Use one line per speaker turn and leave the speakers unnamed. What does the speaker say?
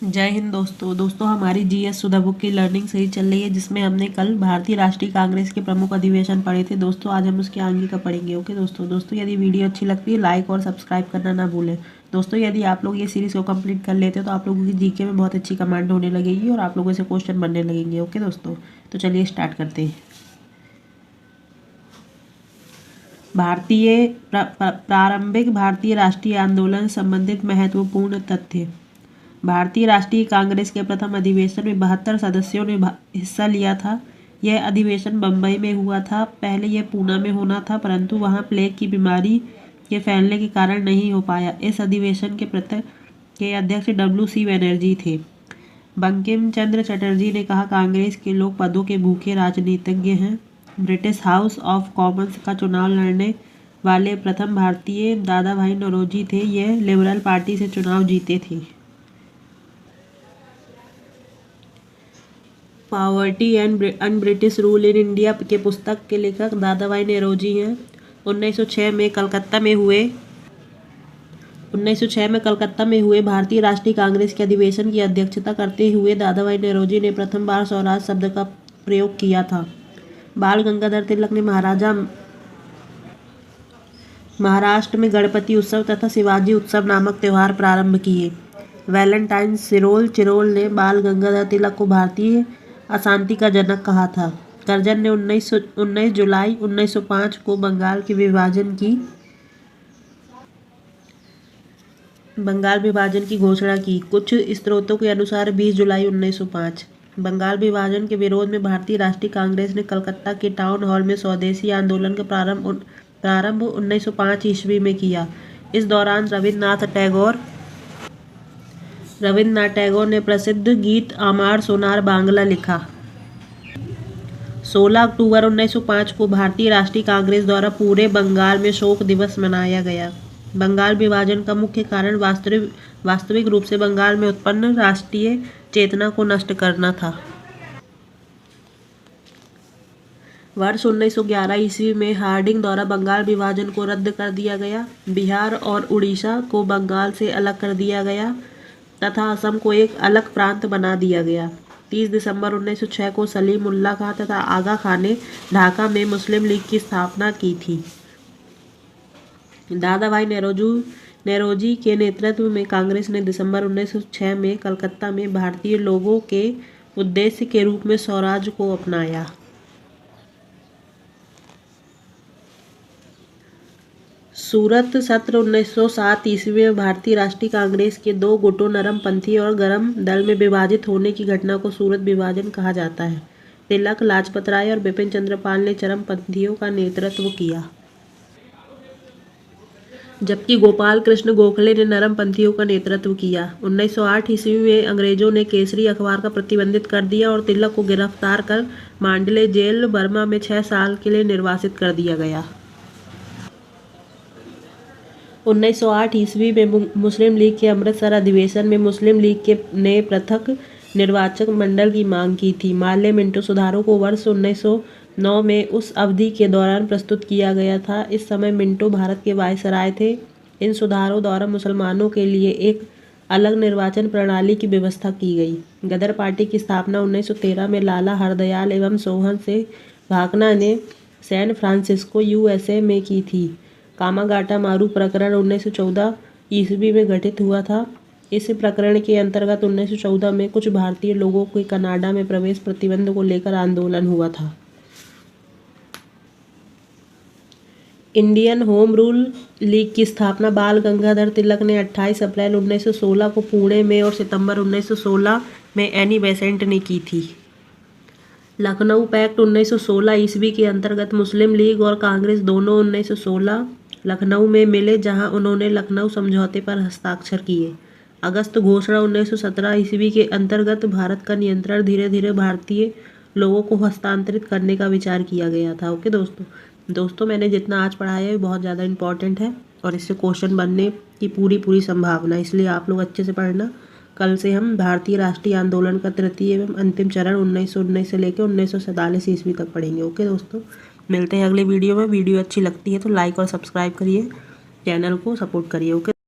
जय हिंद दोस्तों हमारी जीएस सुधा बुक की लर्निंग सही चल रही है, जिसमें हमने कल भारतीय राष्ट्रीय कांग्रेस के प्रमुख अधिवेशन पढ़े थे। दोस्तों आज हम उसके आगे का पढ़ेंगे। ओके दोस्तों यदि वीडियो अच्छी लगती है लाइक और सब्सक्राइब करना ना भूलें। दोस्तों यदि आप लोग ये सीरीज़ को कंप्लीट कर लेते हैं तो आप लोगों की जीके में बहुत अच्छी कमांड होने लगेगी और आप लोगों से क्वेश्चन बनने लगेंगे। ओके दोस्तों, तो चलिए स्टार्ट करते हैं। प्रारंभिक भारतीय राष्ट्रीय आंदोलन संबंधित महत्वपूर्ण तथ्य। भारतीय राष्ट्रीय कांग्रेस के प्रथम अधिवेशन में 72 सदस्यों ने हिस्सा लिया था। यह अधिवेशन बम्बई में हुआ था। पहले यह पूना में होना था, परंतु वहां प्लेग की बीमारी के फैलने के कारण नहीं हो पाया। इस अधिवेशन के अध्यक्ष WC बनर्जी थे। बंकिम चंद्र चटर्जी ने कहा, कांग्रेस के लोग पदों के भूखे राजनीतिज्ञ हैं। ब्रिटिश हाउस ऑफ कॉमन्स का चुनाव लड़ने वाले प्रथम भारतीय दादा भाई नौरोजी थे। यह लिबरल पार्टी से चुनाव जीते थे। Poverty and British rule in India के पुस्तक के लेखक दादा भाई नौरोजी हैं। 1906 में कलकत्ता में हुए भारतीय राष्ट्रीय कांग्रेस के अधिवेशन की अध्यक्षता करते हुए दादा भाई नौरोजी ने प्रथम बार स्वराज शब्द का प्रयोग किया था। बाल गंगाधर तिलक ने महाराष्ट्र में गणपति उत्सव तथा शिवाजी उत्सव नामक त्यौहार प्रारंभ किए। वैलेंटाइन चिरोल ने बाल गंगाधर तिलक को भारतीय अशांति का जनक कहा था। कर्जन ने 19 जुलाई 1905 को बंगाल विभाजन की घोषणा की। कुछ स्रोतों के अनुसार 20 जुलाई 1905। बंगाल विभाजन के विरोध में भारतीय राष्ट्रीय कांग्रेस ने कलकत्ता के टाउन हॉल में स्वदेशी आंदोलन का प्रारंभ 1905 ईस्वी में किया। इस दौरान रविन्द्रनाथ टैगोर ने प्रसिद्ध गीत आमार सोनार बांग्ला लिखा। 16 अक्टूबर 1905 को भारतीय राष्ट्रीय कांग्रेस द्वारा पूरे बंगाल में शोक दिवस मनाया गया। बंगाल विभाजन का मुख्य कारण वास्तविक रूप से बंगाल में उत्पन्न राष्ट्रीय चेतना को नष्ट करना था। वर्ष 1911 ईस्वी में हार्डिंग द्वारा बंगाल विभाजन को रद्द कर दिया गया। बिहार और उड़ीसा को बंगाल से अलग कर दिया गया तथा असम को एक अलग प्रांत बना दिया गया। 30 दिसंबर 1906 को सलीम उल्लाह खां तथा आगा खां ने ढाका में मुस्लिम लीग की स्थापना की थी। दादा भाई नौरोजी के नेतृत्व में कांग्रेस ने दिसंबर 1906 में कलकत्ता में भारतीय लोगों के उद्देश्य के रूप में स्वराज को अपनाया। सूरत सत्र 1907 ईस्वी में भारतीय राष्ट्रीय कांग्रेस के दो गुटों नरमपंथी और गरम दल में विभाजित होने की घटना को सूरत विभाजन कहा जाता है। तिलक, लाजपत राय और बिपिन चंद्र पाल ने चरमपंथियों का नेतृत्व किया, जबकि गोपाल कृष्ण गोखले ने नरमपंथियों का नेतृत्व किया। 1908 ईस्वी में अंग्रेजों ने केसरी अखबार का प्रतिबंधित कर दिया और तिलक को गिरफ्तार कर मांडले जेल बर्मा में 6 साल के लिए निर्वासित कर दिया गया। 1908 ईस्वी में मुस्लिम लीग के अमृतसर अधिवेशन में मुस्लिम लीग ने पृथक निर्वाचक मंडल की मांग की थी। माल्य मिंटो सुधारों को वर्ष 1909 में उस अवधि के दौरान प्रस्तुत किया गया था। इस समय मिंटो भारत के वायसराय थे। इन सुधारों द्वारा मुसलमानों के लिए एक अलग निर्वाचन प्रणाली की व्यवस्था की गई। गदर पार्टी की स्थापना 1913 में लाला हरदयाल एवं सोहन से भाकना ने सैन फ्रांसिस्को USA में की थी। कामागाटा मारू प्रकरण 1914 ईस्वी में गठित हुआ था। इस प्रकरण के अंतर्गत 1914 में कुछ भारतीय लोगों के कनाडा में प्रवेश प्रतिबंध को लेकर आंदोलन हुआ था। इंडियन होम रूल लीग की स्थापना बाल गंगाधर तिलक ने 28 अप्रैल 1916 को पुणे में और सितंबर 1916 में एनी बेसेंट ने की थी। लखनऊ पैक्ट 1916 ईस्वी के अंतर्गत मुस्लिम लीग और कांग्रेस दोनों 1916 लखनऊ में मिले, जहां उन्होंने लखनऊ समझौते पर हस्ताक्षर किए। अगस्त घोषणा 1917 ईस्वी के अंतर्गत भारत का नियंत्रण धीरे धीरे भारतीय लोगों को हस्तांतरित करने का विचार किया गया था। ओके दोस्तों मैंने जितना आज पढ़ाया है बहुत ज़्यादा इंपॉर्टेंट है और इससे क्वेश्चन बनने की पूरी संभावना, इसलिए आप लोग अच्छे से पढ़ना। कल से हम भारतीय राष्ट्रीय आंदोलन का तृतीय एवं अंतिम चरण 1919 से लेकर 1947 ईस्वी तक पढ़ेंगे। ओके दोस्तों, मिलते हैं अगले वीडियो में। वीडियो अच्छी लगती है तो लाइक और सब्सक्राइब करिए, चैनल को सपोर्ट करिए। ओके।